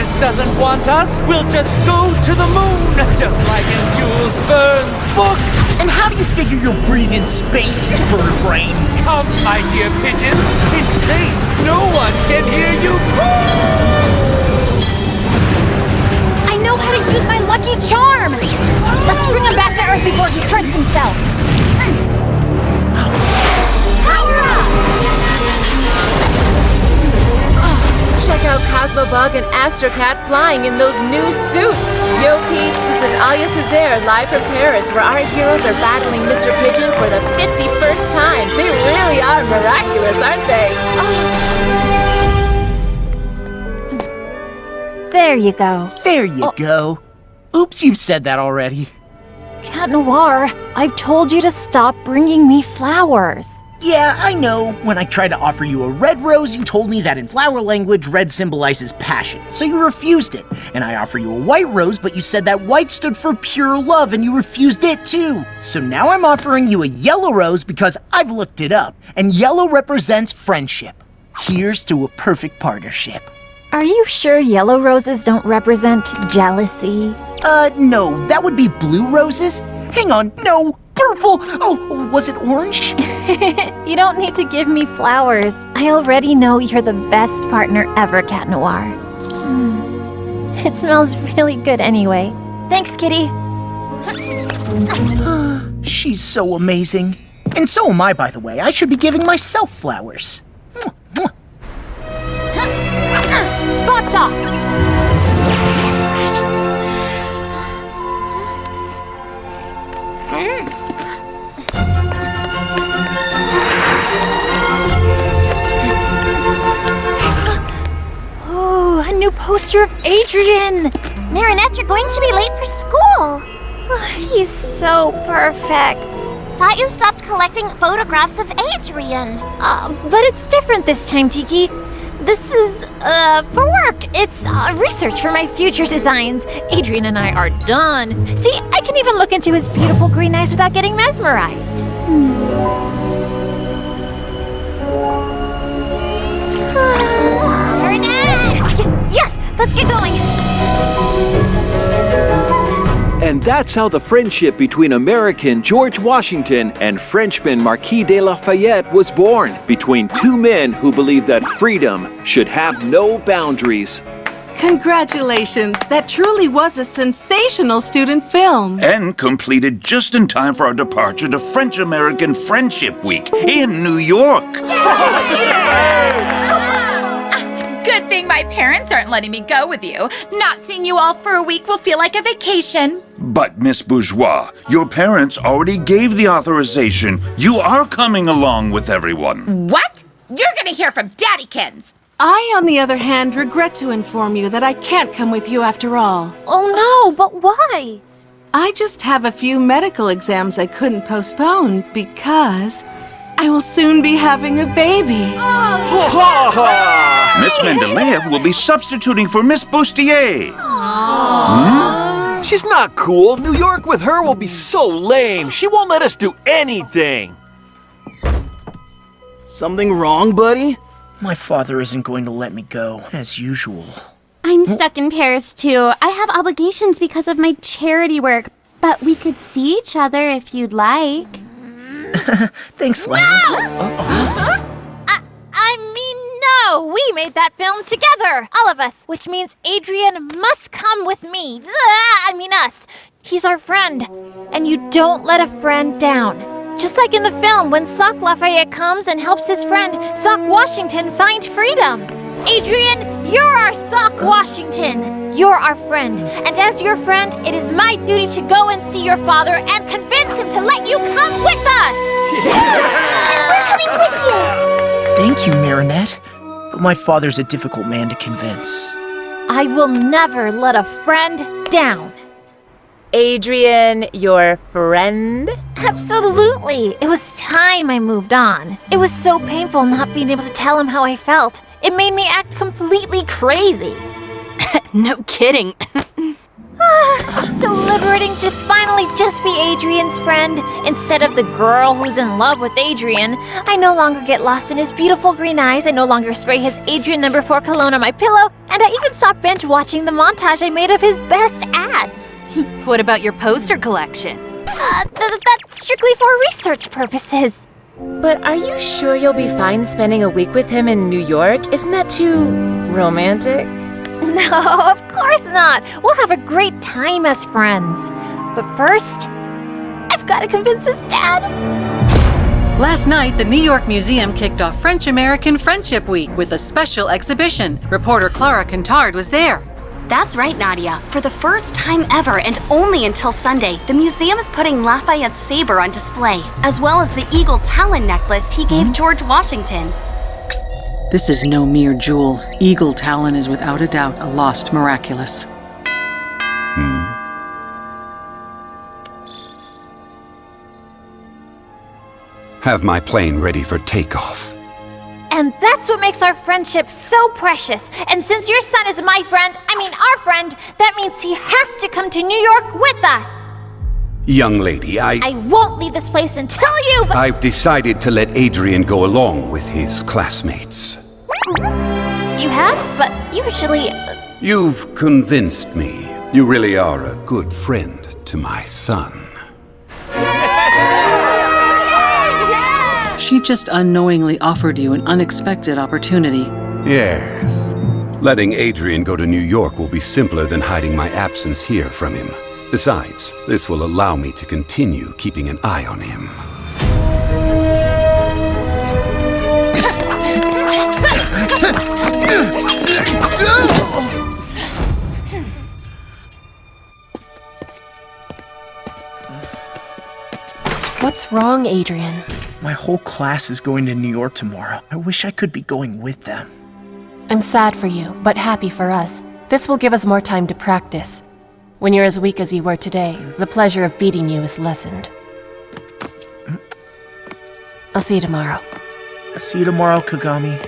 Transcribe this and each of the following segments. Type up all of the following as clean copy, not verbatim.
universe doesn't want us, we'll just go to the moon, just like in Jules Verne's book. And how do you figure you'll breathe in space, bird brain? Come, my dear pigeons, in space, no one can hear you call. I know how to use my lucky charm! Let's bring him back to Earth before he hurts himself. Power up! Check out Cosmobug and Astrocat flying in those new suits! Yo peeps, this is Alia Césaire live from Paris, where our heroes are battling Mr. Pigeon for the 51st time. They really are miraculous, aren't they? There you go. There you go. Oops, you've said that already. Cat Noir, I've told you to stop bringing me flowers. Yeah, I know. When I tried to offer you a red rose, you told me that in flower language, red symbolizes passion, so you refused it. And I offer you a white rose, but you said that white stood for pure love, and you refused it too. So now I'm offering you a yellow rose because I've looked it up, and yellow represents friendship. Here's to a perfect partnership. Are you sure yellow roses don't represent jealousy? No, that would be blue roses. Hang on, no, purple! Oh, was it orange? You don't need to give me flowers. I already know you're the best partner ever, Cat Noir. It smells really good anyway. Thanks, Kitty. She's so amazing. And so am I, by the way. I should be giving myself flowers. Spots off! Ooh, a new poster of Adrian! Marinette, you're going to be late for school. He's so perfect. Thought you stopped collecting photographs of Adrian. But it's different this time, Tiki. This is, for work. It's, research for my future designs. Adrian and I are done. See, I can even look into his beautiful green eyes without getting mesmerized. Yes, let's get going. And that's how the friendship between American George Washington and Frenchman Marquis de Lafayette was born, between two men who believed that freedom should have no boundaries. Congratulations! That truly was a sensational student film. And completed just in time for our departure to French-American Friendship Week in New York. Good thing my parents aren't letting me go with you. Not seeing you all for a week will feel like a vacation. But, Miss Bourgeois, your parents already gave the authorization. You are coming along with everyone. What? You're gonna hear from Daddykins. I, on the other hand, regret to inform you that I can't come with you after all. Oh no, but why? I just have a few medical exams I couldn't postpone because I will soon be having a baby. Miss Mendeleev will be substituting for Miss Bustier. She's not cool. New York with her will be so lame. She won't let us do anything. Something wrong, buddy? My father isn't going to let me go, as usual. I'm stuck in Paris, too. I have obligations because of my charity work, but we could see each other if you'd like. Thanks, Lana. No! We made that film together! All of us! Which means Adrian must come with me. Us. He's our friend. And you don't let a friend down. Just like in the film when Sock Lafayette comes and helps his friend, Sock Washington, find freedom. Adrian, you're our Sock Washington. You're our friend. And as your friend, it is my duty to go and see your father and convince him to let you come with us! And we're coming with you! Thank you, Marinette. But my father's a difficult man to convince. I will never let a friend down. Adrian, your friend? Absolutely. It was time I moved on. It was so painful not being able to tell him how I felt. It made me act completely crazy. No kidding. It's so liberating to finally just be Adrian's friend instead of the girl who's in love with Adrian. I no longer get lost in his beautiful green eyes. I no longer spray his Adrian No. 4 cologne on my pillow. And I even stopped binge watching the montage I made of his best ads. What about your poster collection? That's strictly for research purposes. But are you sure you'll be fine spending a week with him in New York? Isn't that too romantic? No, of course not. We'll have a great time as friends. But first, I've got to convince his dad. Last night, the New York Museum kicked off French-American Friendship Week with a special exhibition. Reporter Clara Quintard was there. That's right, Nadia. For the first time ever, and only until Sunday, the museum is putting Lafayette's saber on display, as well as the eagle talon necklace he gave George Washington. This is no mere jewel. Eagle Talon is without a doubt a lost Miraculous. Have my plane ready for takeoff. And that's what makes our friendship so precious. And since your son is my friend, our friend, that means he has to come to New York with us. Young lady, I won't leave this place until you've... I've decided to let Adrian go along with his classmates. You have? But usually... You've convinced me. You really are a good friend to my son. She just unknowingly offered you an unexpected opportunity. Yes. Letting Adrian go to New York will be simpler than hiding my absence here from him. Besides, this will allow me to continue keeping an eye on him. What's wrong, Adrian? My whole class is going to New York tomorrow. I wish I could be going with them. I'm sad for you, but happy for us. This will give us more time to practice. When you're as weak as you were today, the pleasure of beating you is lessened. I'll see you tomorrow. See you tomorrow, Kagami.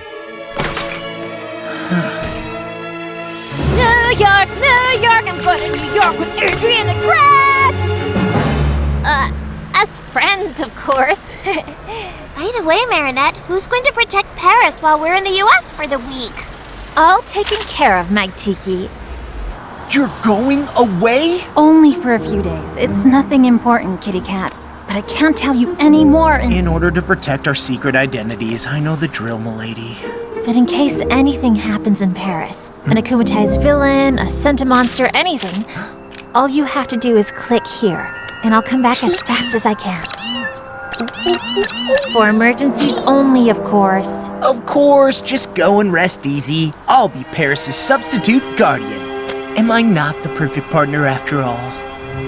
New York, I'm going to New York with Adrian and Crest! As friends, of course. By the way, Marinette, who's going to protect Paris while we're in the U.S. for the week? All taken care of, Magtiki. You're going away? Only for a few days. It's nothing important, Kitty Cat. But I can't tell you any more. In order to protect our secret identities, I know the drill, milady. But in case anything happens in Paris, an akumatized villain, a centimonster, anything, all you have to do is click here, and I'll come back as fast as I can. For emergencies only, of course. Of course, just go and rest easy. I'll be Paris's substitute guardian. Am I not the perfect partner after all?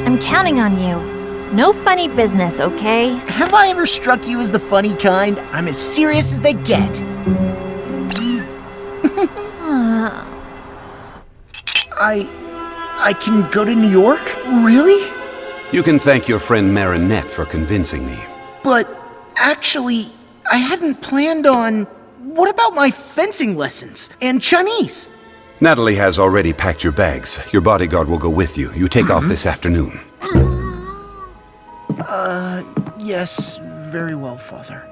I'm counting on you. No funny business, okay? Have I ever struck you as the funny kind? I'm as serious as they get. I can go to New York? Really? You can thank your friend Marinette for convincing me. But actually, I hadn't planned on... What about my fencing lessons? And Chinese? Natalie has already packed your bags. Your bodyguard will go with you. You take off this afternoon. Yes, very well, Father.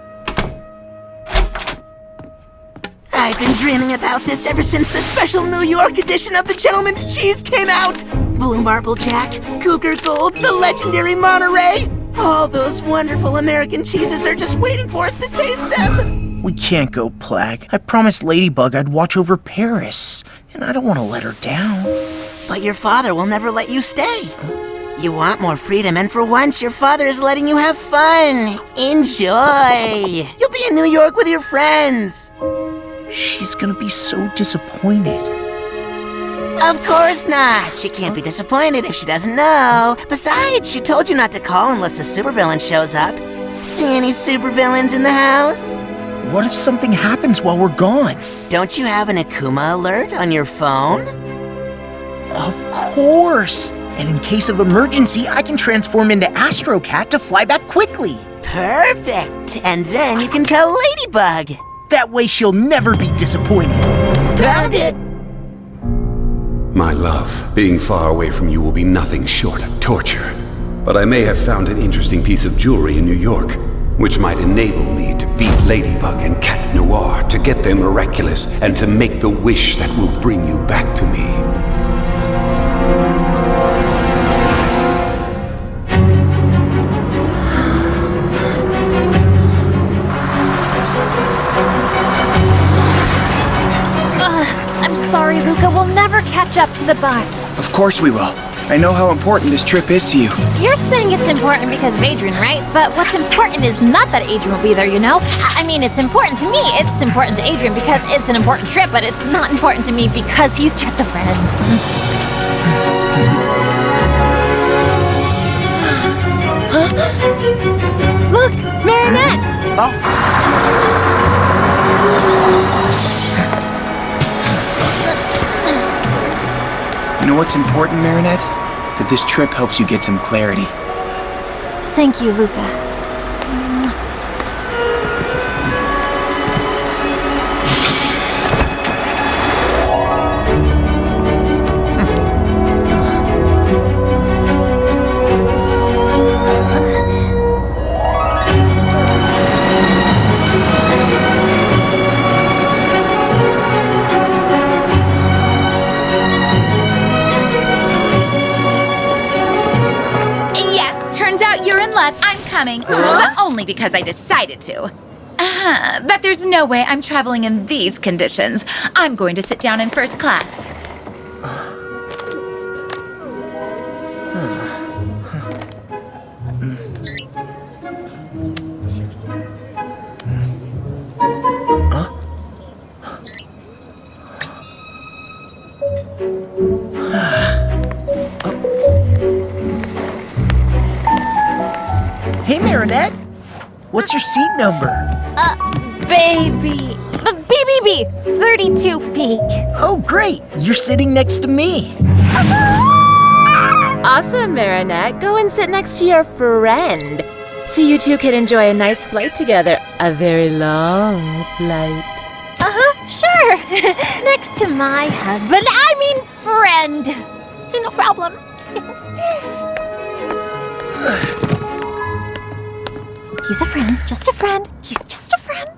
I've been dreaming about this ever since the special New York edition of the Gentleman's Cheese came out. Blue Marble Jack, Cougar Gold, the legendary Monterey. All those wonderful American cheeses are just waiting for us to taste them. We can't go, Plag. I promised Ladybug I'd watch over Paris, and I don't want to let her down. But your father will never let you stay. You want more freedom, and for once, your father is letting you have fun. Enjoy. You'll be in New York with your friends. She's gonna be so disappointed. Of course not. She can't be disappointed if she doesn't know. Besides, she told you not to call unless a supervillain shows up. See any supervillains in the house? What if something happens while we're gone? Don't you have an Akuma alert on your phone? Of course! And in case of emergency, I can transform into Astro Cat to fly back quickly. Perfect! And then you can tell Ladybug. That way she'll never be disappointed. Found it! My love, being far away from you will be nothing short of torture. But I may have found an interesting piece of jewelry in New York, which might enable me to beat Ladybug and Cat Noir, to get them miraculous, and to make the wish that will bring you back to me. I'm sorry, Luca. We'll never catch up to the bus. Of course we will. I know how important this trip is to you. You're saying it's important because of Adrian, right? But what's important is not that Adrian will be there, you know? I mean, it's important to me. It's important to Adrian because it's an important trip, but it's not important to me because he's just a friend. Look, Marinette! Oh. You know what's important, Marinette? That this trip helps you get some clarity. Thank you, Luca. I'm coming, but only because I decided to. But there's no way I'm traveling in these conditions. I'm going to sit down in first class. Hey, Marinette. What's your seat number? Baby. BBB, 32B. Oh, great. You're sitting next to me. Awesome, Marinette. Go and sit next to your friend. So you two can enjoy a nice flight together. A very long flight. Sure. Next to my husband. I mean friend. No problem. He's a friend. Just a friend. He's just a friend.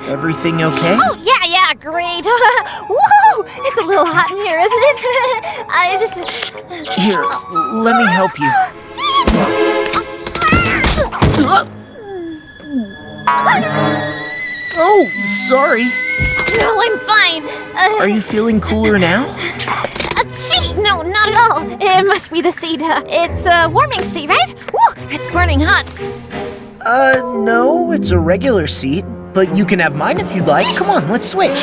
Everything okay? Oh, yeah, great. Whoa! It's a little hot in here, isn't it? I just... Here, let me help you. Oh, sorry. No, I'm fine. Are you feeling cooler now? Gee, no, not at all. It must be the seat. It's a warming seat, right? Woo, it's burning hot. No, it's a regular seat, but you can have mine if you'd like. Come on, let's switch.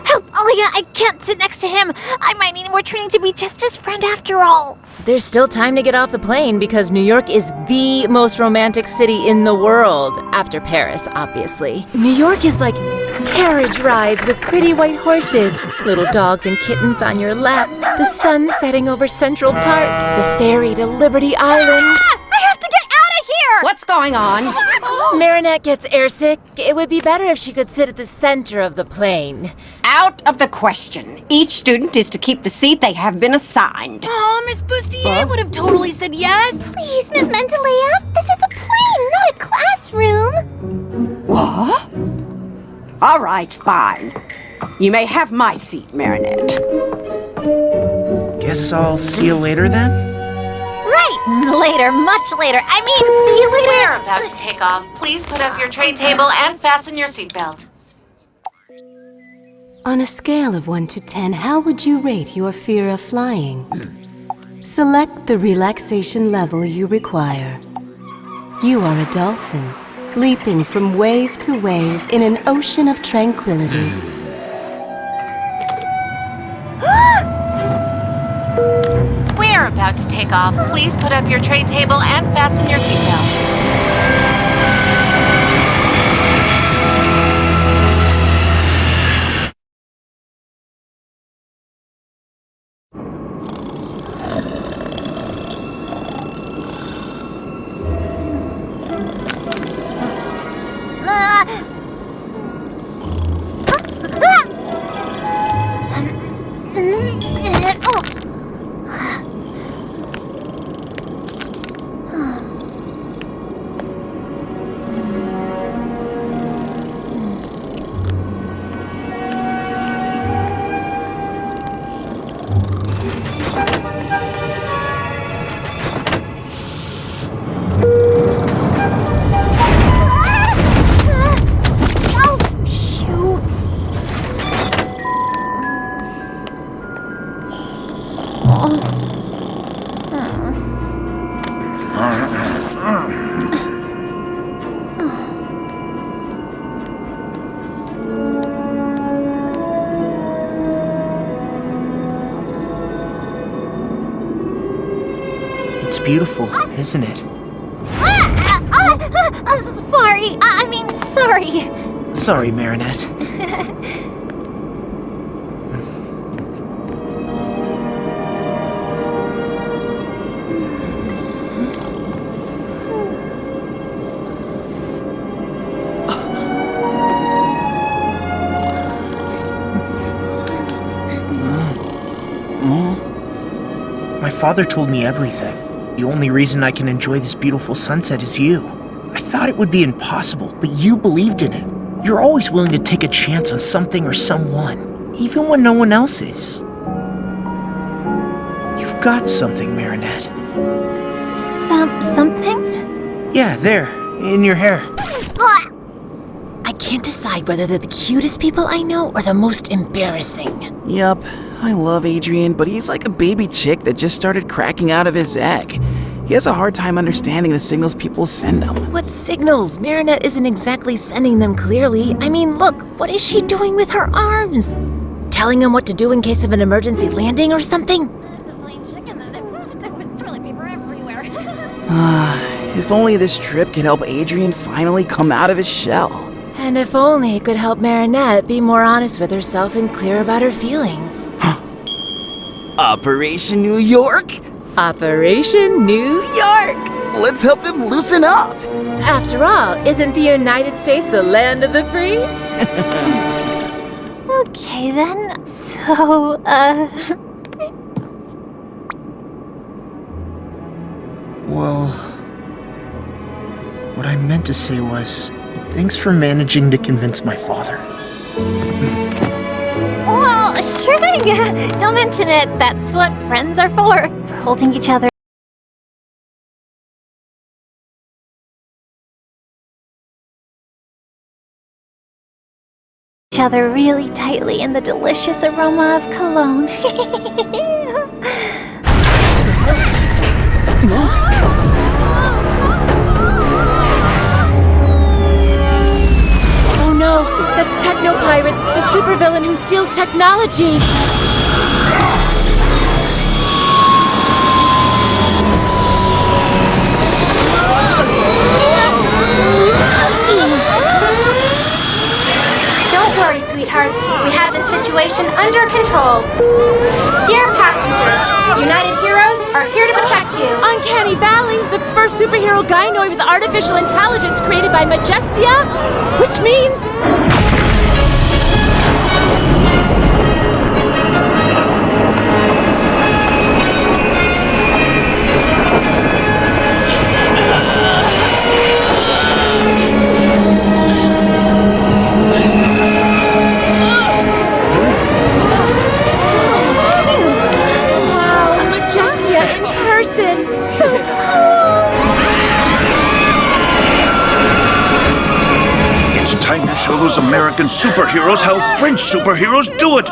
Help, Alia, I can't sit next to him. I might need more training to be just his friend after all. There's still time to get off the plane because New York is the most romantic city in the world, after Paris, obviously. New York is like carriage rides with pretty white horses, little dogs and kittens on your lap, the sun setting over Central Park, the ferry to Liberty Island. I have to get out of here! What's going on? Marinette gets airsick. It would be better if she could sit at the center of the plane. Out of the question. Each student is to keep the seat they have been assigned. Oh, Miss Bustier would have totally said yes. Please, Miss Mentalea, this is a plane, not a classroom. What? All right, fine. You may have my seat, Marinette. Guess I'll see you later then? Right, later, much later. I mean, see you later. We're about to take off. Please put up your tray table and fasten your seatbelt. On a scale of 1 to 10, how would you rate your fear of flying? Select the relaxation level you require. You are a dolphin, leaping from wave to wave in an ocean of tranquility. We're about to take off. Please put up your tray table and fasten your seatbelt. beautiful, isn't it? Sorry. Sorry, Marinette. My father told me everything. The only reason I can enjoy this beautiful sunset is you. I thought it would be impossible, but you believed in it. You're always willing to take a chance on something or someone, even when no one else is. You've got something, Marinette. Something? Yeah, there, in your hair. I can't decide whether they're the cutest people I know or the most embarrassing. Yup, I love Adrian, but he's like a baby chick that just started cracking out of his egg. He has a hard time understanding the signals people send him. What signals? Marinette isn't exactly sending them clearly. I mean, look, what is she doing with her arms? Telling him what to do in case of an emergency landing or something? If only this trip could help Adrian finally come out of his shell. And if only it could help Marinette be more honest with herself and clear about her feelings. Operation New York? Operation New York! Let's help them loosen up! After all, isn't the United States the land of the free? Okay then, so, Well, what I meant to say was, thanks for managing to convince my father. Well, sure thing. Don't mention it. That's what friends are for holding each other really tightly in the delicious aroma of cologne. Oh no, that's Techno Pirate, the supervillain who steals technology. Don't worry, sweethearts. We have this situation under control. Dear passengers, United Heroes are here to protect you. Uncanny Valley, the first superhero gynoid with artificial intelligence created by Majestia, which means... So cool! It's time to show those American superheroes how French superheroes do it!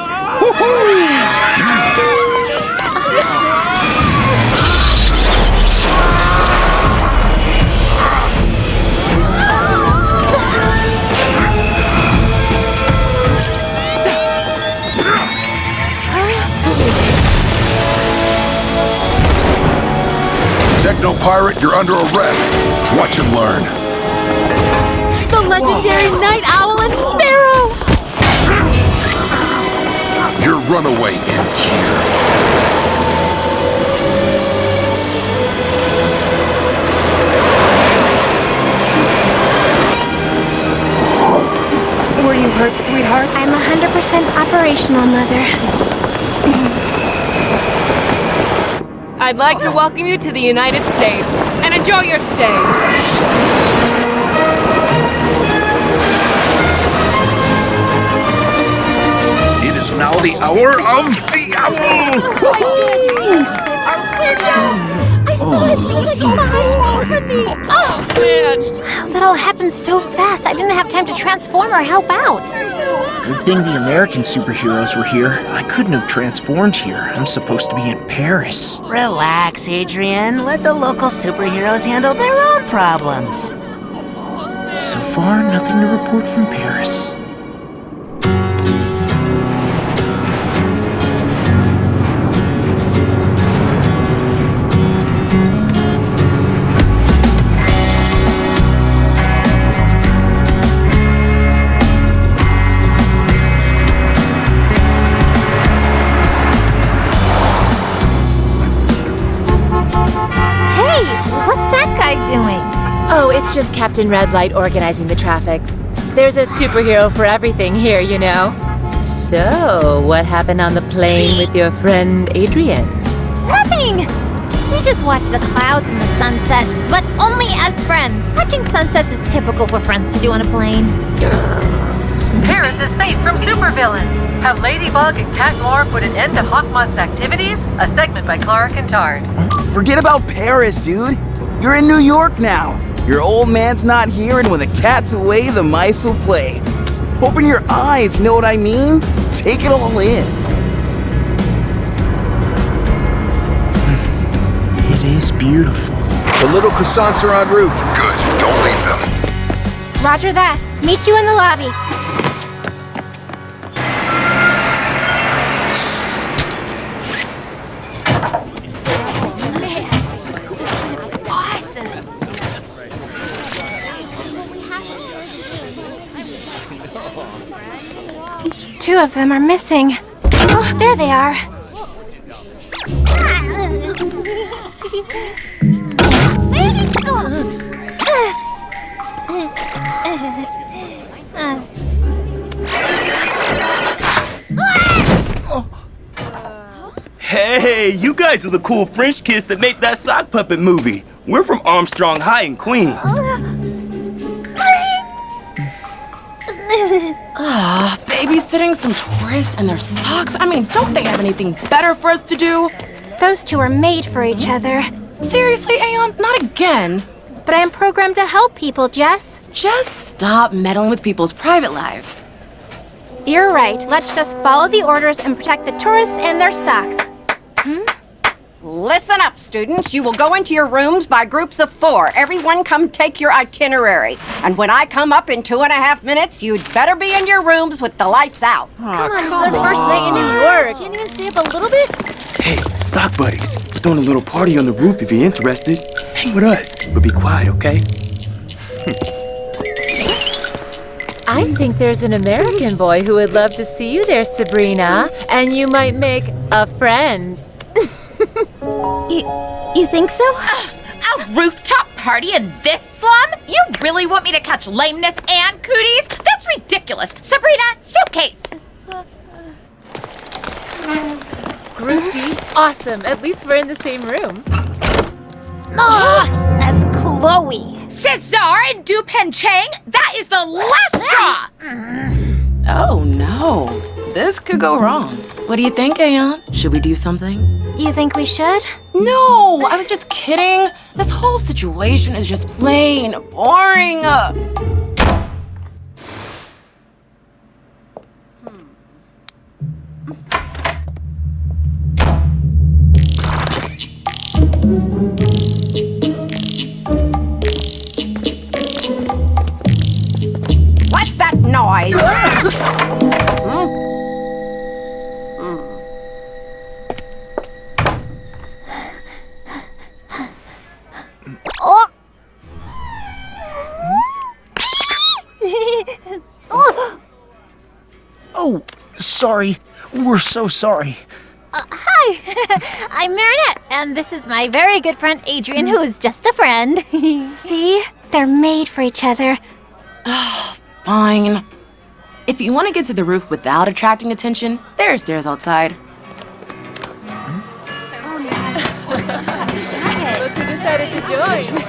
Techno Pirate, you're under arrest. Watch and learn. The legendary Night Owl and Sparrow! Your runaway ends here. Were you hurt, sweetheart? I'm 100% operational, Mother. I'd like to welcome you to the United States and enjoy your stay. It is now the hour of the owl! I saw it! She was like behind me! Oh, man! That all happened so fast, I didn't have time to transform or help out. Good thing the American superheroes were here. I couldn't have transformed here. I'm supposed to be in Paris. Relax, Adrian. Let the local superheroes handle their own problems. So far, nothing to report from Paris. It's just Captain Red Light organizing the traffic. There's a superhero for everything here, you know. So, what happened on the plane with your friend Adrian? Nothing! We just watch the clouds and the sunset, but only as friends. Watching sunsets is typical for friends to do on a plane. Paris is safe from supervillains. Have Ladybug and Cat Noir put an end to Hawkmoth's activities? A segment by Clara Kintard. Forget about Paris, dude. You're in New York now. Your old man's not here, and when the cat's away, the mice will play. Open your eyes, you know what I mean? Take it all in. It is beautiful. The little croissants are en route. Good. Don't leave them. Roger that. Meet you in the lobby. Two of them are missing. Oh, there they are. Hey, you guys are the cool French kids that made that sock puppet movie. We're from Armstrong High in Queens. Babysitting some tourists and their socks? I mean, don't they have anything better for us to do? Those two are made for each other. Seriously, Aeon? Not again. But I'm programmed to help people, Jess. Just stop meddling with people's private lives. You're right. Let's just follow the orders and protect the tourists and their socks. Listen up, students. You will go into your rooms by groups of 4. Everyone come take your itinerary. And when I come up in 2.5 minutes, you'd better be in your rooms with the lights out. Come on, it's our first night in New York. Can't you stay up a little bit? Hey, sock buddies. We're throwing a little party on the roof if you're interested. Hang with us, but be quiet, okay? I think there's an American boy who would love to see you there, Sabrina. And you might make a friend. You think so? A rooftop party in this slum? You really want me to catch lameness and cooties? That's ridiculous. Sabrina, suitcase. Group D? Awesome. At least we're in the same room. Oh, that's Chloe. Cesar and Dupen Chang? That is the last straw! Oh no, this could go wrong. What do you think, Aeon? Should we do something? You think we should? No, I was just kidding. This whole situation is just plain boring. What's that noise? Oh. Oh, sorry. We're so sorry. Hi, I'm Marinette, and this is my very good friend Adrian, who is just a friend. See? They're made for each other. Fine. If you want to get to the roof without attracting attention, there are stairs outside. Look who decided to join.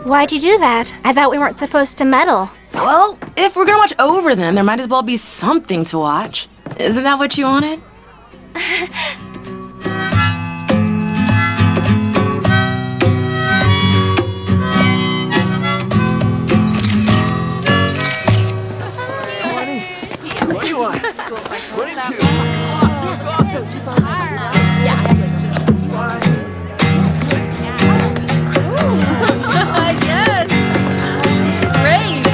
Why'd you do that? I thought we weren't supposed to meddle. Well, if we're gonna watch over them, there might as well be something to watch. Isn't that what you wanted? What do you want? What did you? Yes! Great!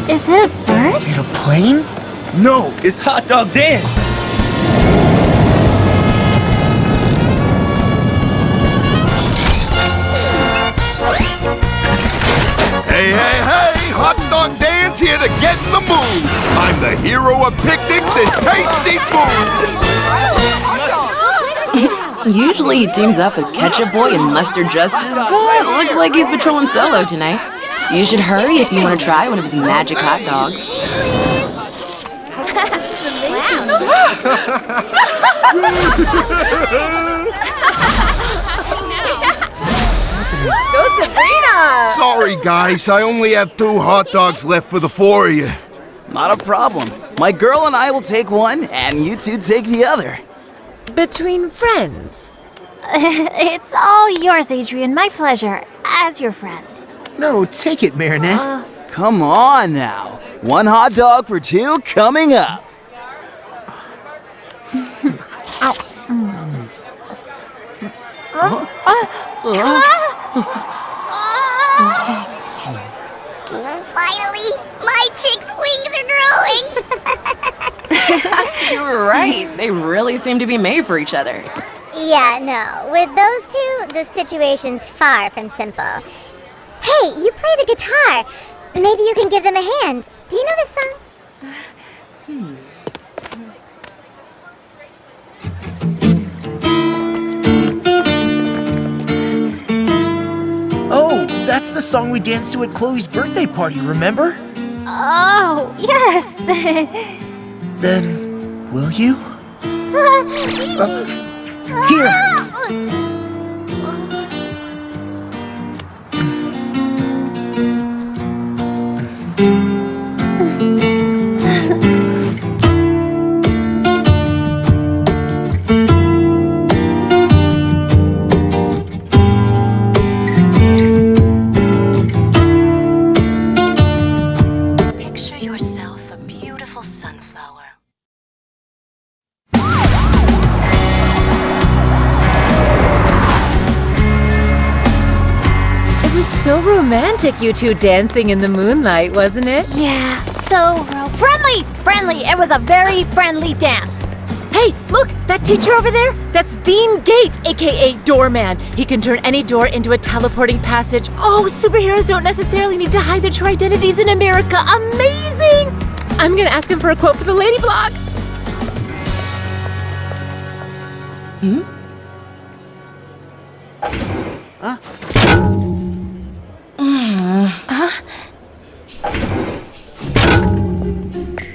Is it a bird? Is it a plane? No, it's Hot Dog Dan. Hey, hey, hey! Hot dog dance here to get in the mood! I'm the hero of picnics and tasty food! Usually he teams up with Ketchup Boy and Mustard Justice, but looks like he's patrolling solo tonight. You should hurry if you want to try one of his magic hot dogs. Go Sabrina! Sorry, guys. I only have 2 hot dogs left for the 4 of you. Not a problem. My girl and I will take one, and you two take the other. Between friends. It's all yours, Adrian. My pleasure. As your friend. No, take it, Marinette. Come on now. 1 hot dog for 2 coming up. Finally, my chick's wings are growing. You're right. They really seem to be made for each other. Yeah, no. With those two, the situation's far from simple. Hey, you play the guitar. Maybe you can give them a hand. Do you know this song? Oh, that's the song we danced to at Chloe's birthday party, remember? Oh, yes. Then, will you? Here. Picture yourself a beautiful sunflower. It was so romantic, you two dancing in the moonlight, wasn't it? Yeah, so friendly. Friendly. It was a very friendly dance. Hey, look, that teacher over there? That's Dean Gate, aka Doorman. He can turn any door into a teleporting passage. Oh, superheroes don't necessarily need to hide their true identities in America. Amazing! I'm gonna ask him for a quote for the Lady Blog.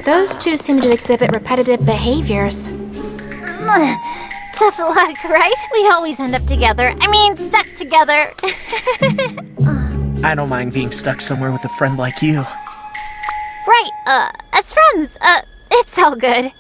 Those two seem to exhibit repetitive behaviors. Tough luck, right? We always end up together. I mean, stuck together. I don't mind being stuck somewhere with a friend like you. Right, as friends, it's all good.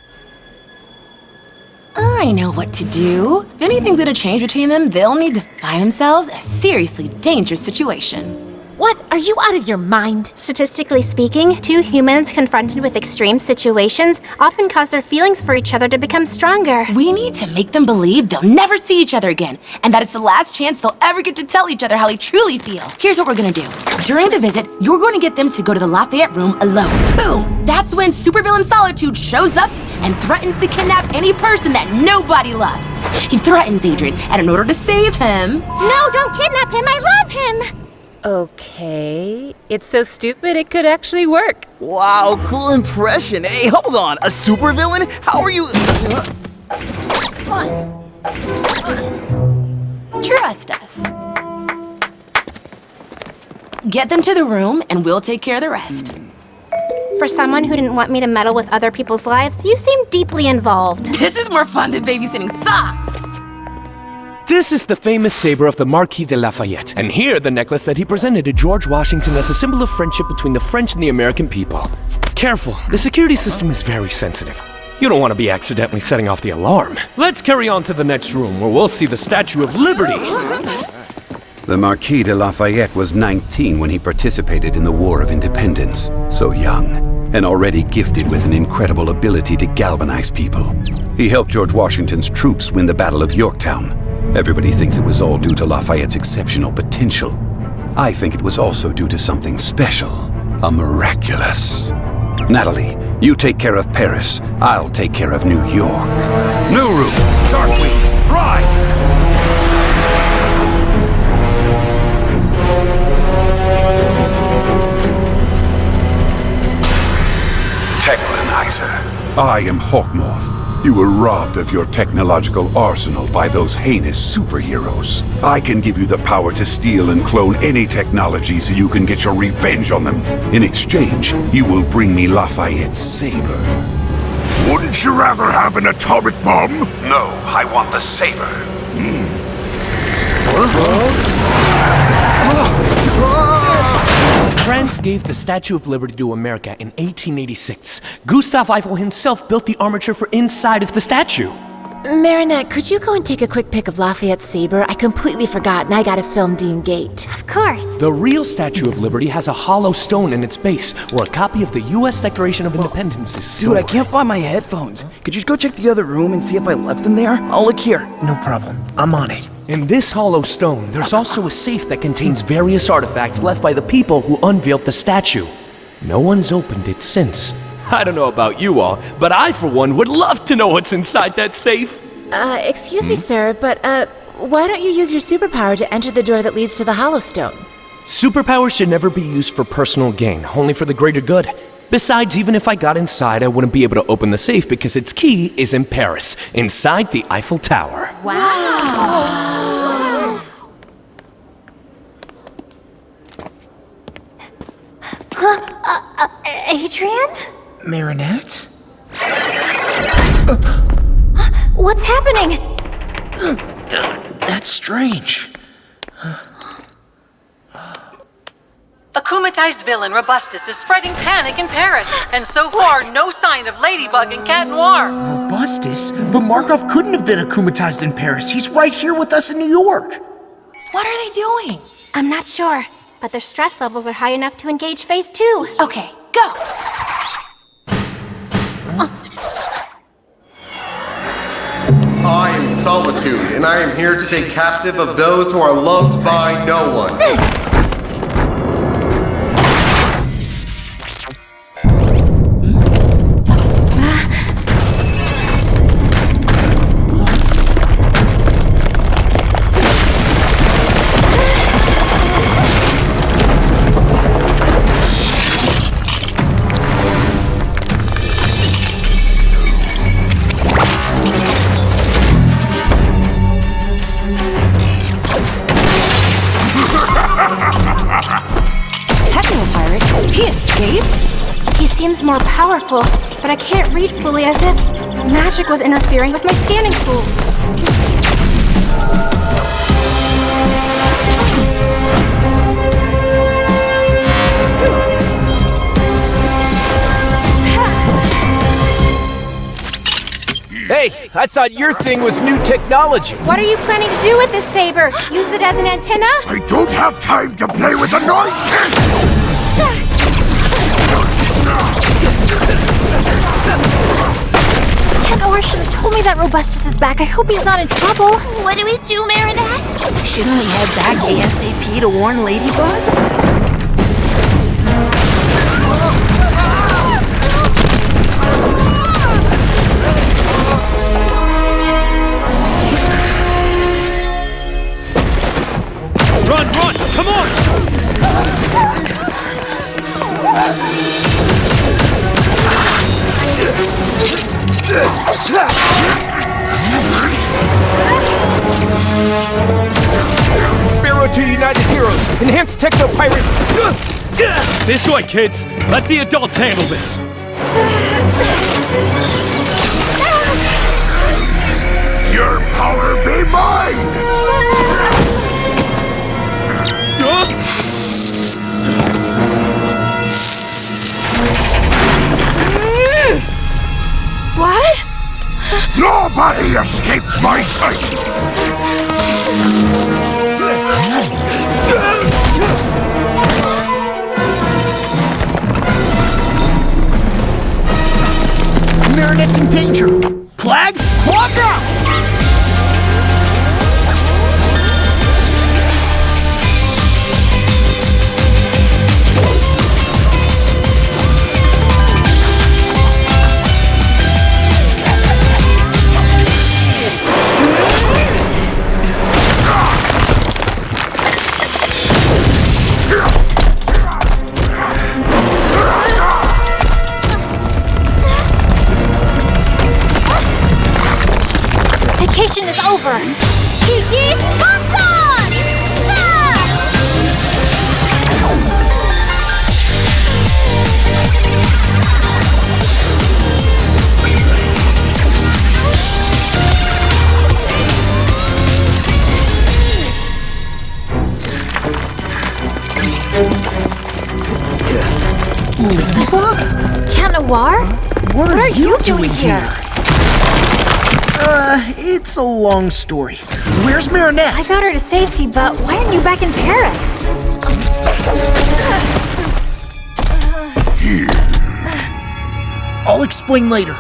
I know what to do. If anything's gonna change between them, they'll need to find themselves in a seriously dangerous situation. What? Are you out of your mind? Statistically speaking, two humans confronted with extreme situations often cause their feelings for each other to become stronger. We need to make them believe they'll never see each other again, and that it's the last chance they'll ever get to tell each other how they truly feel. Here's what we're gonna do. During the visit, you're going to get them to go to the Lafayette room alone. Boom! That's when supervillain Solitude shows up and threatens to kidnap any person that nobody loves. He threatens Adrian, and in order to save him... No, don't kidnap him! I love him! Okay, it's so stupid it could actually work. Wow, cool impression. Hey, hold on. A supervillain? How are you... Trust us. Get them to the room, and we'll take care of the rest. For someone who didn't want me to meddle with other people's lives, you seem deeply involved. This is more fun than babysitting socks! This is the famous saber of the Marquis de Lafayette, and here the necklace that he presented to George Washington as a symbol of friendship between the French and the American people. Careful, the security system is very sensitive. You don't want to be accidentally setting off the alarm. Let's carry on to the next room, where we'll see the Statue of Liberty. The Marquis de Lafayette was 19 when he participated in the War of Independence. So young, and already gifted with an incredible ability to galvanize people. He helped George Washington's troops win the Battle of Yorktown. Everybody thinks it was all due to Lafayette's exceptional potential. I think it was also due to something special, a miraculous. Natalie, you take care of Paris. I'll take care of New York. New room, Darkwings, rise! I am Hawkmoth. You were robbed of your technological arsenal by those heinous superheroes. I can give you the power to steal and clone any technology so you can get your revenge on them. In exchange, you will bring me Lafayette's saber. Wouldn't you rather have an atomic bomb? No, I want the saber. France gave the Statue of Liberty to America in 1886. Gustav Eiffel himself built the armature for inside of the statue. Marinette, could you go and take a quick pic of Lafayette's saber? I completely forgot, and I gotta film Dean Gate. Of course. The real Statue of Liberty has a hollow stone in its base, where a copy of the U.S. Declaration of Independence is stored. Dude, I can't find my headphones. Could you go check the other room and see if I left them there? I'll look here. No problem. I'm on it. In this hollow stone, there's also a safe that contains various artifacts left by the people who unveiled the statue. No one's opened it since. I don't know about you all, but I, for one, would love to know what's inside that safe. Excuse me, sir, but, why don't you use your superpower to enter the door that leads to the hollow stone? Superpowers should never be used for personal gain, only for the greater good. Besides, even if I got inside, I wouldn't be able to open the safe because its key is in Paris, inside the Eiffel Tower. Wow! Adrian? Marinette? What's happening? That's strange. A Kumatized villain, Robustus, is spreading panic in Paris, and so far, no sign of Ladybug and Cat Noir. Robustus? But Markov couldn't have been akumatized in Paris. He's right here with us in New York. What are they doing? I'm not sure, but their stress levels are high enough to engage phase 2. Okay, go! I am Solitude, and I am here to take captive of those who are loved by no one. He seems more powerful, but I can't read fully, as if magic was interfering with my scanning tools. Hey, I thought your thing was new technology. What are you planning to do with this saber? Use it as an antenna? I don't have time to play with annoying kids! Cat Noir should have told me that Robustus is back. I hope he's not in trouble. What do we do, Marinette? Shouldn't we head back ASAP to warn Ladybug? Run, run! Come on! Sparrow to United Heroes! Enhanced Techno Pirate! This way, kids! Let the adults handle this! Your power be mine! What? Nobody escapes my sight! Marinette's in danger. Plag, walk out! Ladybug? Cat Noir? What are you doing here? It's a long story. Where's Marinette? I got her to safety, but why aren't you back in Paris? I'll explain later.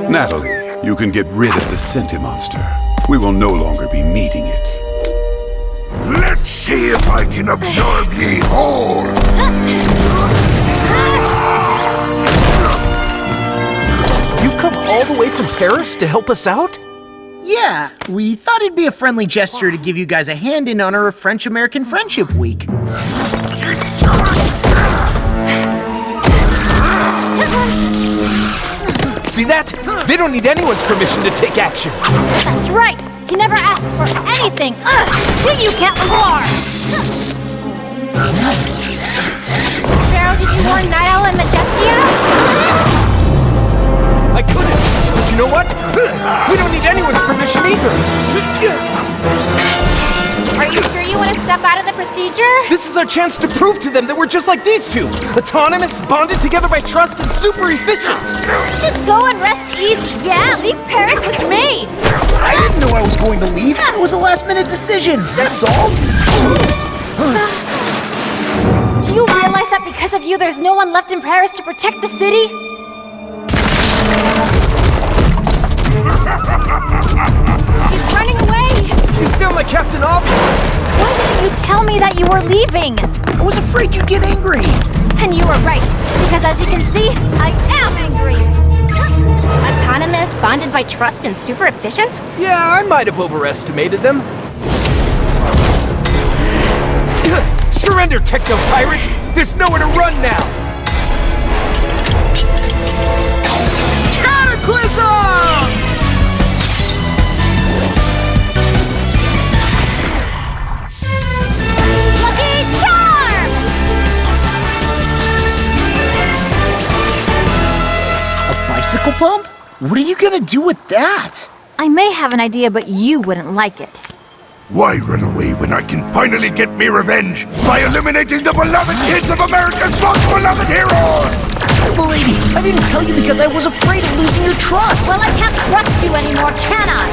Natalie, you can get rid of the Sentimonster. We will no longer be needing it. Let's see if I can absorb ye whole. You've come all the way from Paris to help us out? Yeah, we thought it'd be a friendly gesture to give you guys a hand in honor of French-American Friendship Week. See that? They don't need anyone's permission to take action. That's right. He never asks for anything. Did you, Cat Noir? Sparrow, did you warn Night Owl and Majestia? I couldn't. But you know what? We don't need anyone's permission either. Are you sure you want to step out of the procedure? This is our chance to prove to them that we're just like these two. Autonomous, bonded together by trust, and super efficient. Just go and rest easy. Yeah, leave Paris with me. I didn't know I was going to leave. It was a last-minute decision, that's all. Do you realize that because of you, there's no one left in Paris to protect the city? He's running away! You sound like Captain Obvious! Why didn't you tell me that you were leaving? I was afraid you'd get angry. And you were right, because as you can see, I am angry! Autonomous, bonded by trust, and super efficient? Yeah, I might have overestimated them. Surrender, Techno-Pirate! There's nowhere to run now! Cataclysm! Lucky Charm! A bicycle pump? What are you gonna do with that? I may have an idea, but you wouldn't like it. Why run away when I can finally get me revenge by eliminating the beloved kids of America's most beloved heroes? Lady, I didn't tell you because I was afraid of losing your trust. Well, I can't trust you anymore, can I?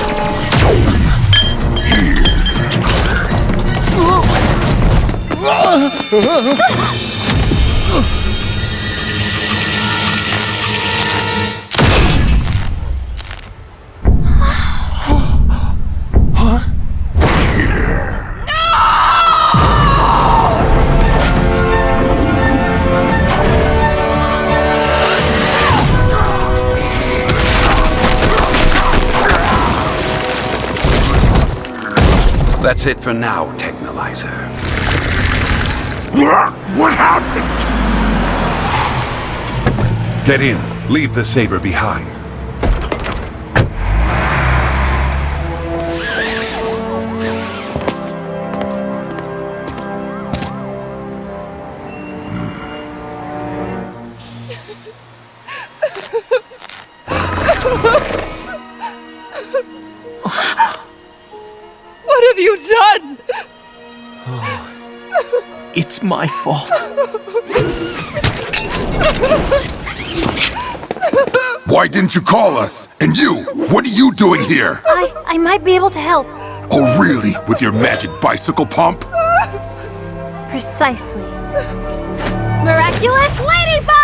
That's it for now, Technolyzer. What happened? Get in. Leave the saber behind. What have you done? It's my fault. Why didn't you call us? And you, what are you doing here? I might be able to help. Oh, really? With your magic bicycle pump? Precisely. Miraculous Ladybug!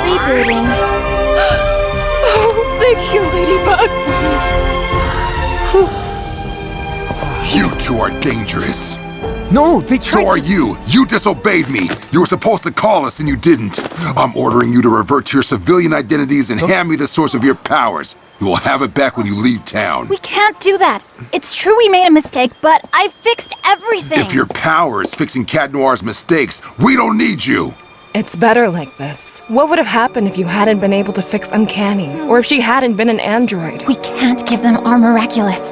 Rebooting. Oh, thank you, Ladybug. You two are dangerous. No, they tried. So are you. You disobeyed me. You were supposed to call us and you didn't. I'm ordering you to revert to your civilian identities and hand me the source of your powers. You will have it back when you leave town. We can't do that. It's true we made a mistake, but I fixed everything. If your power is fixing Cat Noir's mistakes, we don't need you. It's better like this. What would have happened if you hadn't been able to fix Uncanny? Or if she hadn't been an android? We can't give them our Miraculous.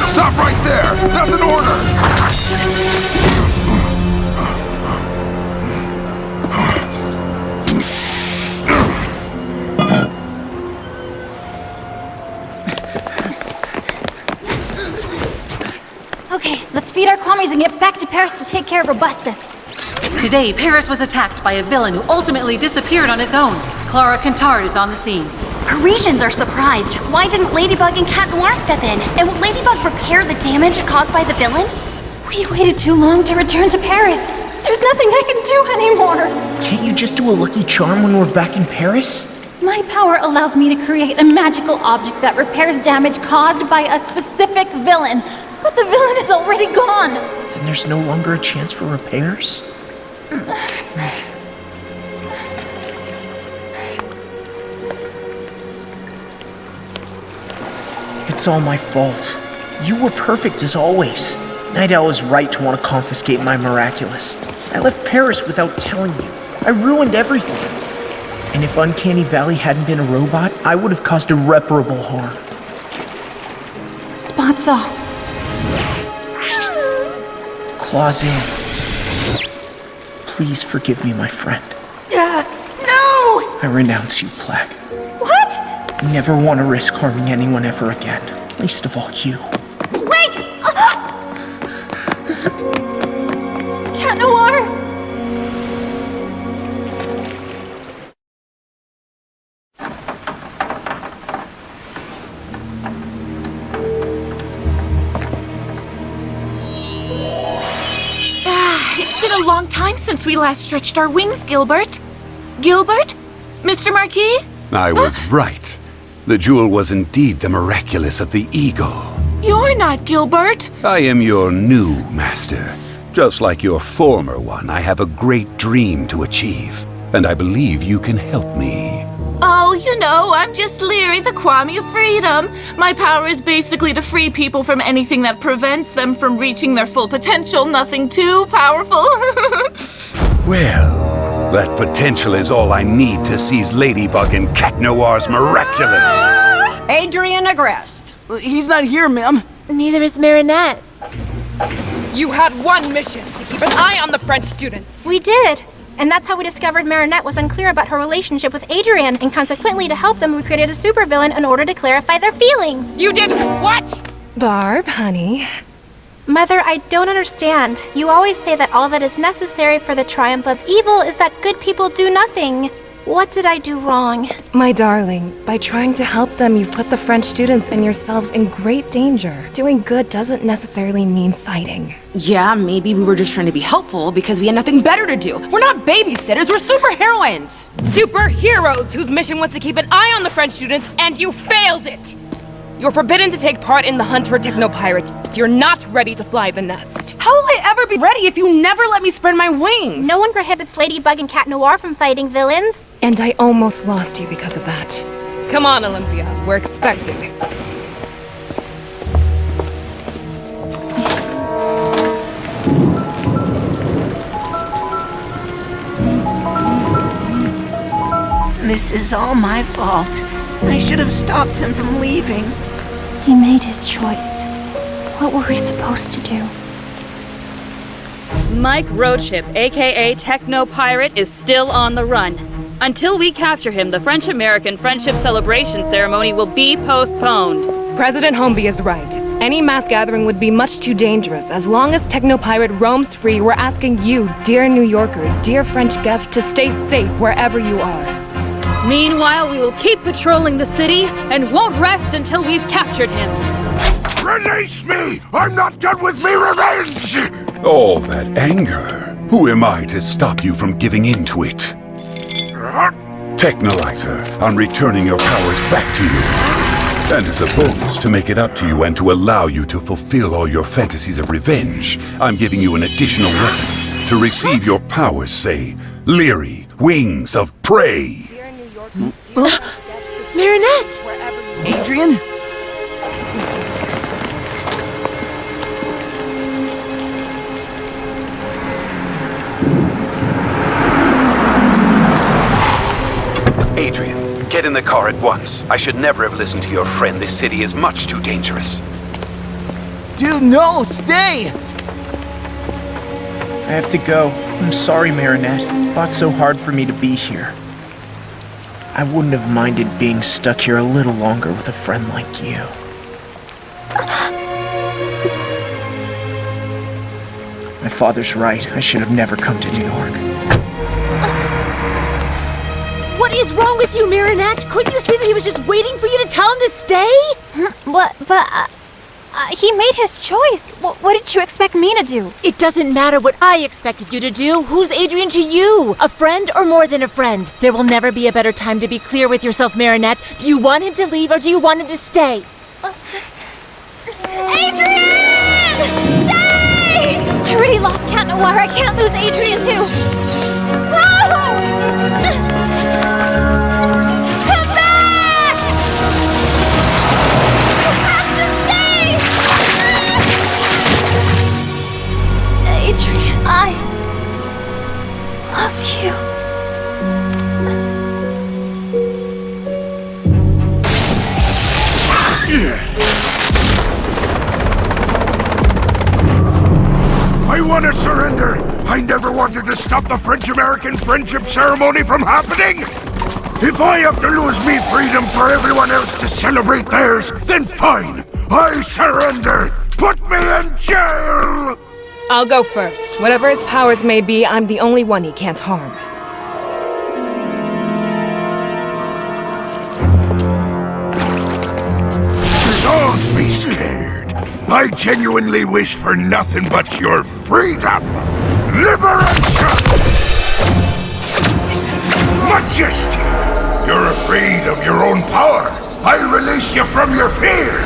Stop right there! That's an order! feed our commies and get back to Paris to take care of Robustus. Today, Paris was attacked by a villain who ultimately disappeared on his own. Clara Contard is on the scene. Parisians are surprised. Why didn't Ladybug and Cat Noir step in? And will Ladybug repair the damage caused by the villain? We waited too long to return to Paris. There's nothing I can do anymore. Can't you just do a lucky charm when we're back in Paris? My power allows me to create a magical object that repairs damage caused by a specific villain. But the villain is already gone. Then there's no longer a chance for repairs? It's all my fault. You were perfect as always. Night Owl is right to want to confiscate my Miraculous. I left Paris without telling you. I ruined everything. And if Uncanny Valley hadn't been a robot, I would have caused irreparable harm. Spots off. Claws in. Please forgive me, my friend. No! I renounce you, Plague. What? Never want to risk harming anyone ever again. Least of all you. Wait! Cat Noir! It's been a long time since we last stretched our wings, Gilbert. Gilbert? Mr. Marquis? I was right. The jewel was indeed the Miraculous of the Eagle. You're not Gilbert. I am your new master. Just like your former one, I have a great dream to achieve, and I believe you can help me. Oh, you know, I'm just Leary, the Kwame of Freedom. My power is basically to free people from anything that prevents them from reaching their full potential. Nothing too powerful. Well, that potential is all I need to seize Ladybug and Cat Noir's Miraculous. Adrian Agreste. He's not here, ma'am. Neither is Marinette. You had one mission, to keep an eye on the French students. We did. And that's how we discovered Marinette was unclear about her relationship with Adrian, and consequently, to help them, we created a supervillain in order to clarify their feelings. You did what? Barb, honey. Mother, I don't understand. You always say that all that is necessary for the triumph of evil is that good people do nothing. What did I do wrong? My darling, by trying to help them, you've put the French students and yourselves in great danger. Doing good doesn't necessarily mean fighting. Yeah, maybe we were just trying to be helpful because we had nothing better to do. We're not babysitters, we're superheroines. Superheroes whose mission was to keep an eye on the French students, and you failed it! You're forbidden to take part in the hunt for Technopirates. You're not ready to fly the nest. How will I ever be ready if you never let me spread my wings? No one prohibits Ladybug and Cat Noir from fighting villains. And I almost lost you because of that. Come on, Olympia. We're expecting. This is all my fault. I should have stopped him from leaving. He made his choice. What were we supposed to do? Mike Roadship, aka Techno Pirate, is still on the run. Until we capture him, the French-American Friendship Celebration ceremony will be postponed. President Homeby is right. Any mass gathering would be much too dangerous. As long as Techno Pirate roams free, we're asking you, dear New Yorkers, dear French guests, to stay safe wherever you are. Meanwhile, we will keep patrolling the city and won't rest until we've captured him. Release me! I'm not done with me revenge! All that anger. Who am I to stop you from giving in to it? Technolyzer, I'm returning your powers back to you. And as a bonus to make it up to you and to allow you to fulfill all your fantasies of revenge, I'm giving you an additional weapon. To receive your powers, say, Leary, Wings of Prey. Marinette! Adrian? Adrian, get in the car at once. I should never have listened to your friend. This city is much too dangerous. Dude, no, stay! I have to go. I'm sorry, Marinette. Fought so hard for me to be here. I wouldn't have minded being stuck here a little longer with a friend like you. My father's right. I should have never come to New York. What is wrong with you, Marinette? Couldn't you see that he was just waiting for you to tell him to stay? He made his choice. What did you expect me to do? It doesn't matter what I expected you to do. Who's Adrian to you? A friend or more than a friend? There will never be a better time to be clear with yourself, Marinette. Do you want him to leave or do you want him to stay? Adrian! Stay! I already lost Cat Noir. I can't lose Adrian too. No! Come back! You have to stay! Adrian, I love you. I want to surrender! I never wanted to stop the French-American friendship ceremony from happening! If I have to lose me freedom for everyone else to celebrate theirs, then fine! I surrender! Put me in jail! I'll go first. Whatever his powers may be, I'm the only one he can't harm. Don't be scared. I genuinely wish for nothing but your freedom. Liberation! Majesty! You're afraid of your own power. I release you from your fear.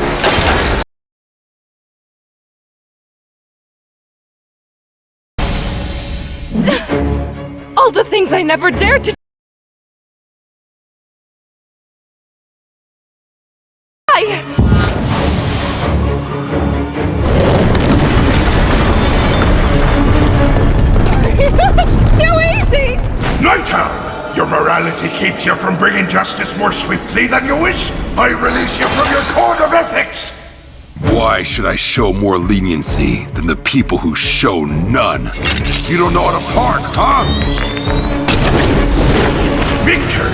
All the things I never dared to Too easy! Night Owl! Your morality keeps you from bringing justice more swiftly than you wish. I release you from your code of ethics. Why should I show more leniency than the people who show none? You don't know how to park, huh? Victor,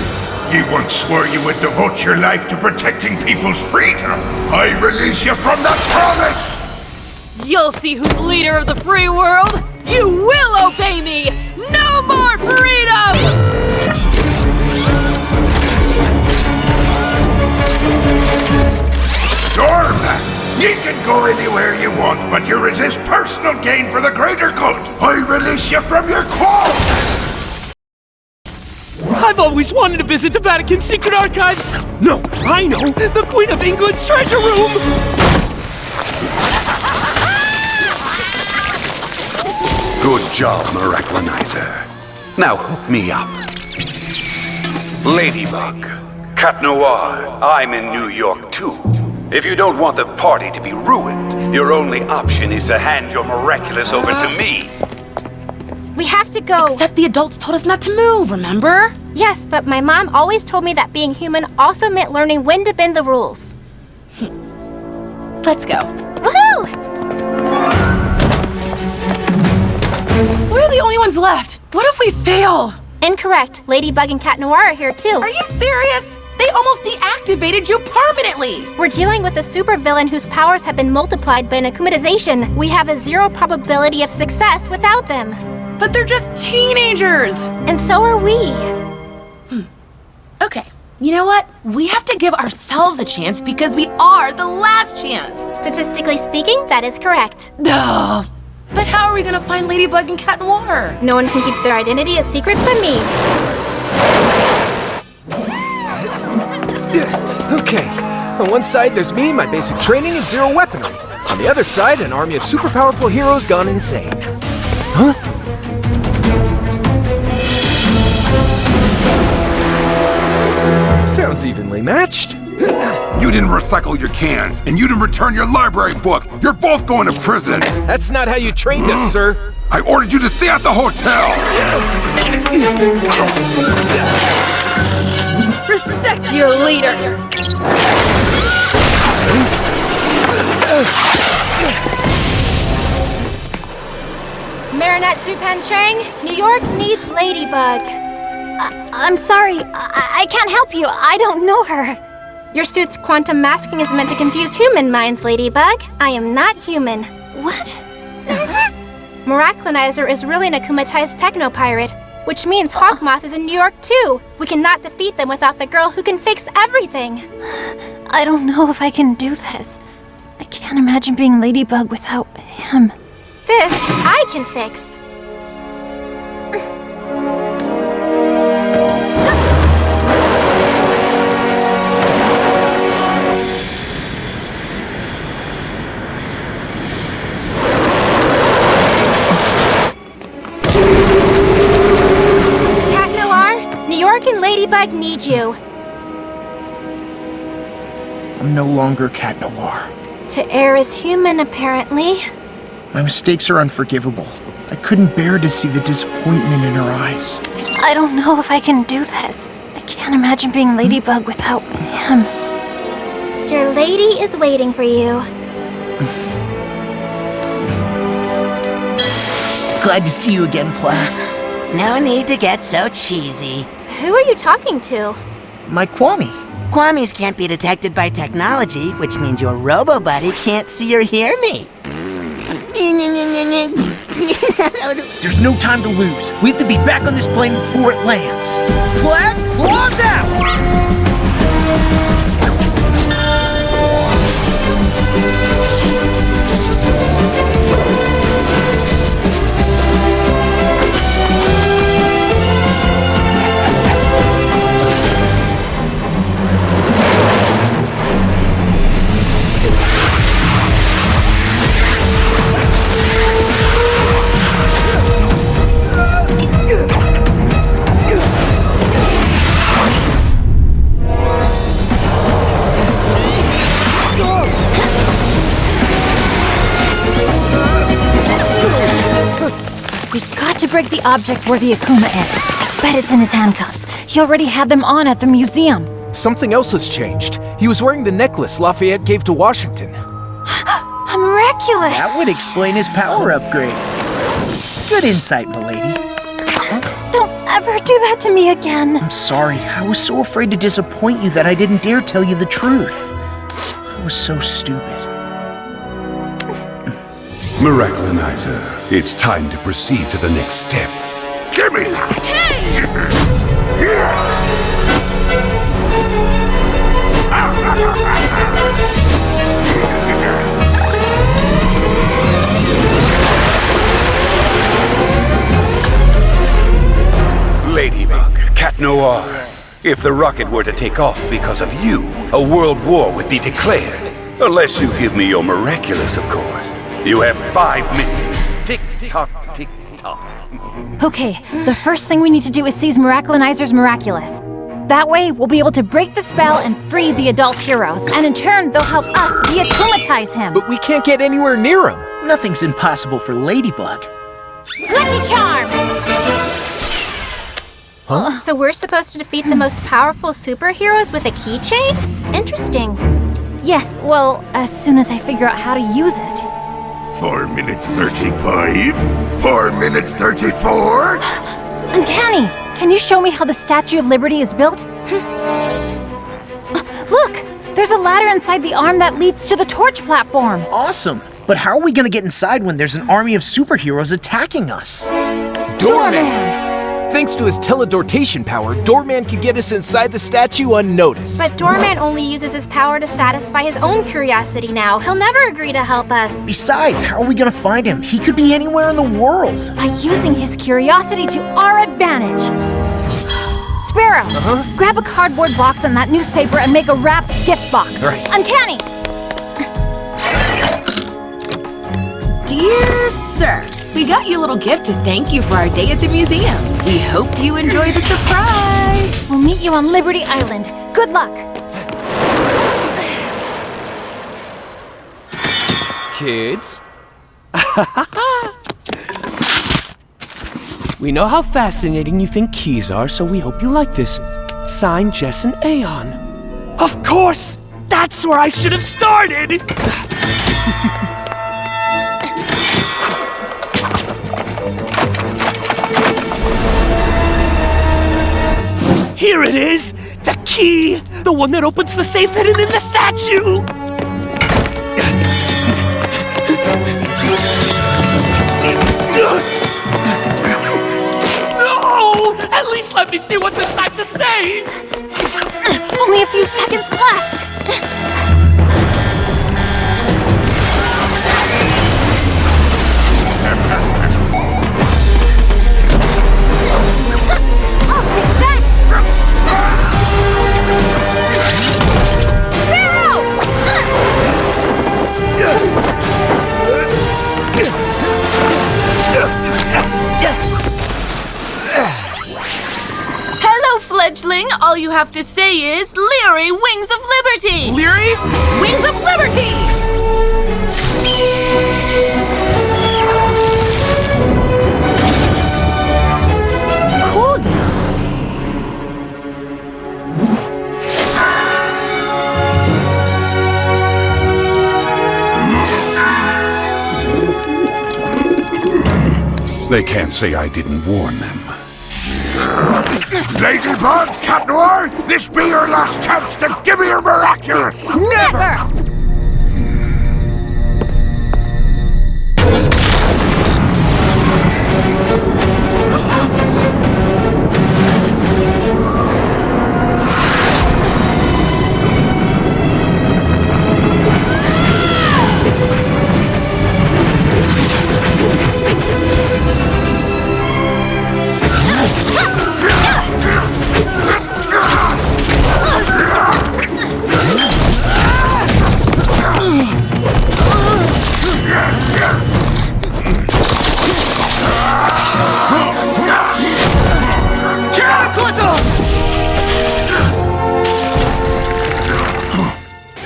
you once swore you would devote your life to protecting people's freedom. I release you from that promise! You'll see who's leader of the free world! You will obey me! No more freedom! Doorman, you can go anywhere you want, but you resist personal gain for the greater good. I release you from your quarrel! I've always wanted to visit the Vatican's secret archives. No, I know, the Queen of England's treasure room. Good job, Miraculonizer. Now hook me up. Ladybug, Cat Noir, I'm in New York too. If you don't want the party to be ruined, your only option is to hand your Miraculous over to me. We have to go. Except the adults told us not to move, remember? Yes, but my mom always told me that being human also meant learning when to bend the rules. Let's go. Woohoo! We're the only ones left. What if we fail? Incorrect. Ladybug and Cat Noir are here too. Are you serious? They almost deactivated you permanently. We're dealing with a supervillain whose powers have been multiplied by an akumatization. We have a 0 probability of success without them. But they're just teenagers. And so are we. Okay, you know what? We have to give ourselves a chance because we are the last chance. Statistically speaking, that is correct. Ugh. But how are we gonna find Ladybug and Cat Noir? No one can keep their identity a secret but me. Okay, on one side there's me, my basic training, and 0 weaponry. On the other side, an army of super powerful heroes gone insane. Huh? Sounds evenly matched. You didn't recycle your cans, and you didn't return your library book. You're both going to prison. That's not how you trained us, sir. I ordered you to stay at the hotel. Respect your leaders! Marinette Dupan-Chang, New York needs Ladybug. I'm sorry. I can't help you. I don't know her. Your suit's quantum masking is meant to confuse human minds, Ladybug. I am not human. What? Miraculinizer is really an akumatized techno-pirate, which means Hawkmoth is in New York too. We cannot defeat them without the girl who can fix everything. I don't know if I can do this. I can't imagine being Ladybug without him. This, I can fix. Cat Noir, New York and Ladybug need you. I'm no longer Cat Noir. To err is human, apparently. My mistakes are unforgivable. I couldn't bear to see the disappointment in her eyes. I don't know if I can do this. I can't imagine being Ladybug without him. Your lady is waiting for you. Glad to see you again, Plaid. No need to get so cheesy. Who are you talking to? My Kwame. Kwamis can't be detected by technology, which means your robo-buddy can't see or hear me. There's no time to lose. We have to be back on this plane before it lands. Plaid, claws out! We've got to break the object where the Akuma is. I bet it's in his handcuffs. He already had them on at the museum. Something else has changed. He was wearing the necklace Lafayette gave to Washington. A miraculous! That would explain his power upgrade. Good insight, milady. Don't ever do that to me again. I'm sorry. I was so afraid to disappoint you that I didn't dare tell you the truth. I was so stupid. Miraculinizer, it's time to proceed to the next step. Give me that! Ladybug, Cat Noir, if the rocket were to take off because of you, a world war would be declared. Unless you give me your Miraculous, of course. You have 5 minutes. Tick-tock, tick-tock. Okay, the first thing we need to do is seize Miraculinizer's Miraculous. That way, we'll be able to break the spell and free the adult heroes. And in turn, they'll help us de-akumatize him. But we can't get anywhere near him. Nothing's impossible for Ladybug. Lucky Charm! Huh? So we're supposed to defeat the most powerful superheroes with a keychain? Interesting. Yes, well, as soon as I figure out how to use it. 4 minutes 35? 4 minutes 34? Uncanny! Can you show me how the Statue of Liberty is built? Look! There's a ladder inside the arm that leads to the torch platform. Awesome! But how are we gonna get inside when there's an army of superheroes attacking us? Doorman! Thanks to his teledortation power, Doorman can get us inside the statue unnoticed. But Doorman only uses his power to satisfy his own curiosity now. He'll never agree to help us. Besides, how are we gonna find him? He could be anywhere in the world. By using his curiosity to our advantage. Sparrow, grab a cardboard box and that newspaper and make a wrapped gift box. Right. Uncanny! Dear sir, we got you a little gift to thank you for our day at the museum. We hope you enjoy the surprise. We'll meet you on Liberty Island. Good luck. Kids? We know how fascinating you think keys are, so we hope you like this. Signed, Jess and Aeon. Of course! That's where I should have started! Here it is! The key! The one that opens the safe hidden in the statue! me see what's inside the safe! Only a few seconds left! I'll take that! Hello, fledgling. All you have to say is Leary Wings of Liberty. Leary? Wings of Liberty! Cool down. They can't say I didn't warn them. Ladybug, Cat Noir, this be your last chance to give me your miraculous! Never!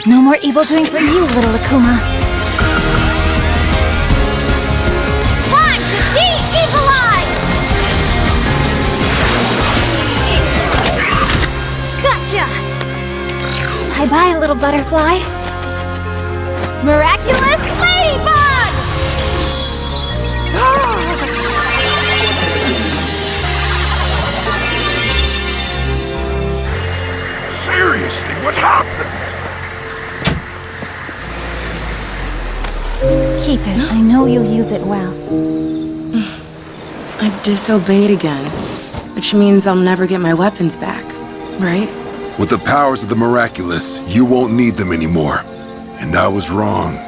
No more evil doing for you, little Akuma. Time to de-evilize! Gotcha! Bye-bye, little butterfly. Miraculous Ladybug! Seriously, what happened? Keep it. I know you'll use it well. I've disobeyed again, which means I'll never get my weapons back, right? With the powers of the Miraculous, you won't need them anymore. And I was wrong.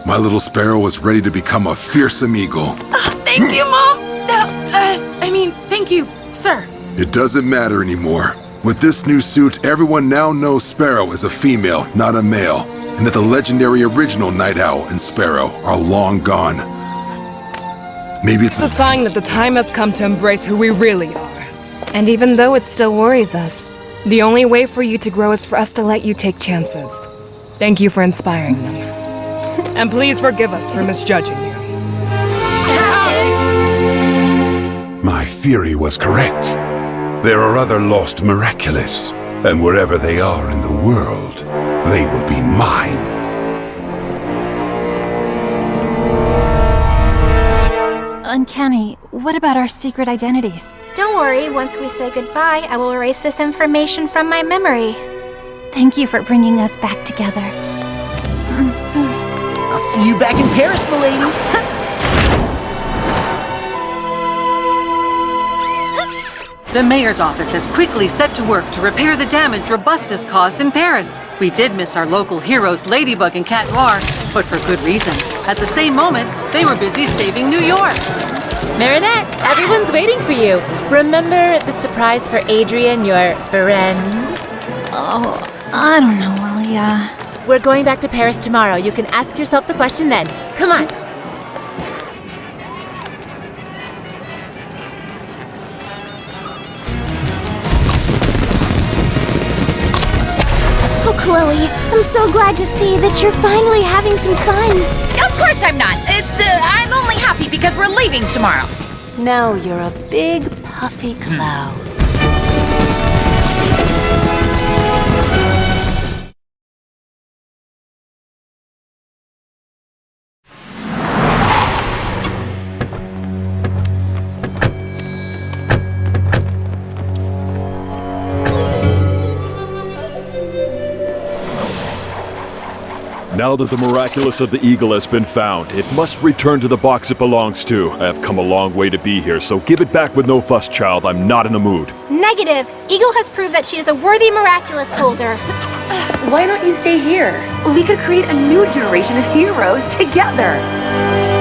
My little sparrow was ready to become a fearsome eagle. Thank you, Mom! Thank you, sir. It doesn't matter anymore. With this new suit, everyone now knows Sparrow is a female, not a male, and that the legendary original Night Owl and Sparrow are long gone. Maybe it's a sign that the time has come to embrace who we really are. And even though it still worries us, the only way for you to grow is for us to let you take chances. Thank you for inspiring them. And please forgive us for misjudging you. My theory was correct. There are other lost Miraculous, and wherever they are in the world, they will be mine. Uncanny, what about our secret identities? Don't worry, once we say goodbye, I will erase this information from my memory. Thank you for bringing us back together. I'll see you back in Paris, m'lady. The mayor's office has quickly set to work to repair the damage Robustus caused in Paris. We did miss our local heroes Ladybug and Cat Noir, but for good reason. At the same moment, they were busy saving New York. Marinette, everyone's waiting for you. Remember the surprise for Adrian, your friend? Oh, I don't know, Alia. We're going back to Paris tomorrow. You can ask yourself the question then. Come on. Oh, Chloe, I'm so glad to see that you're finally having some fun. Of course I'm not. I'm only happy because we're leaving tomorrow. Now you're a big, puffy cloud. Now that the Miraculous of the Eagle has been found, it must return to the box it belongs to. I have come a long way to be here, so give it back with no fuss, child. I'm not in the mood. Negative. Eagle has proved that she is a worthy Miraculous holder. Why don't you stay here? We could create a new generation of heroes together.